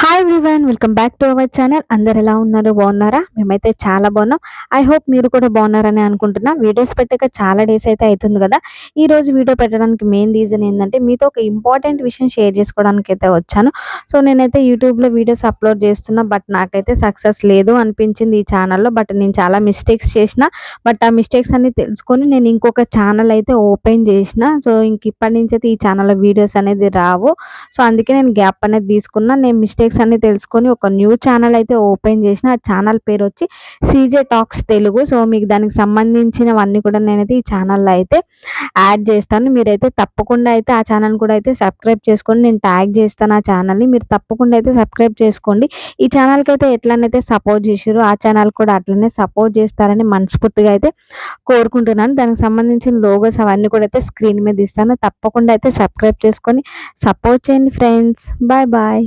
Hi everyone, welcome back to our channel. అందరు ఎలా ఉన్నారు? బాగున్నారా? మేమైతే చాలా బాగున్నాం. ఐ హోప్ మీరు కూడా బాగున్నారని అనుకుంటున్నా. వీడియోస్ పెట్టక చాలా డేస్ అయితే అవుతుంది కదా. ఈ రోజు వీడియో పెట్టడానికి మెయిన్ రీజన్ ఏంటంటే మీతో ఒక ఇంపార్టెంట్ విషయం షేర్ చేసుకోవడానికి అయితే వచ్చాను. సో నేనైతే యూట్యూబ్లో వీడియోస్ అప్లోడ్ చేస్తున్నా, బట్ నాకైతే సక్సెస్ లేదు అనిపించింది ఈ ఛానల్లో. బట్ నేను చాలా మిస్టేక్స్ చేసిన, బట్ ఆ మిస్టేక్స్ అన్ని తెలుసుకొని నేను ఇంకొక ఛానల్ అయితే ఓపెన్ చేసిన. సో ఇంక ఇప్పటి నుంచి అయితే ఈ ఛానల్లో వీడియోస్ అనేది రావు. సో అందుకే నేను గ్యాప్ అనేది తీసుకున్నా. నేను మిస్టేక్స్ అన్ని తెలుసుకొని ఒక న్యూ ఛానల్ అయితే ఓపెన్ చేసిన. ఆ ఛానల్ పేరు వచ్చి సీజే టాక్స్ తెలుగు. సో మీకు దానికి సంబంధించినవన్నీ కూడా నేనైతే ఈ ఛానల్లో అయితే యాడ్ చేస్తాను. మీరైతే తప్పకుండా అయితే ఆ ఛానల్ కూడా అయితే సబ్స్క్రైబ్ చేసుకోండి. నేను ట్యాగ్ చేస్తాను ఆ ఛానల్ని, మీరు తప్పకుండా అయితే సబ్స్క్రైబ్ చేసుకోండి. ఈ ఛానల్కి అయితే ఎట్లనైతే సపోర్ట్ చేసారో ఆ ఛానల్ కూడా అట్లనే సపోర్ట్ చేస్తారని మనస్ఫూర్తిగా అయితే కోరుకుంటున్నాను. దానికి సంబంధించిన లోగోస్ అవన్నీ కూడా అయితే స్క్రీన్ మీద ఇస్తాను. తప్పకుండా అయితే సబ్స్క్రైబ్ చేసుకొని సపోర్ట్ చేయండి ఫ్రెండ్స్. Bye bye.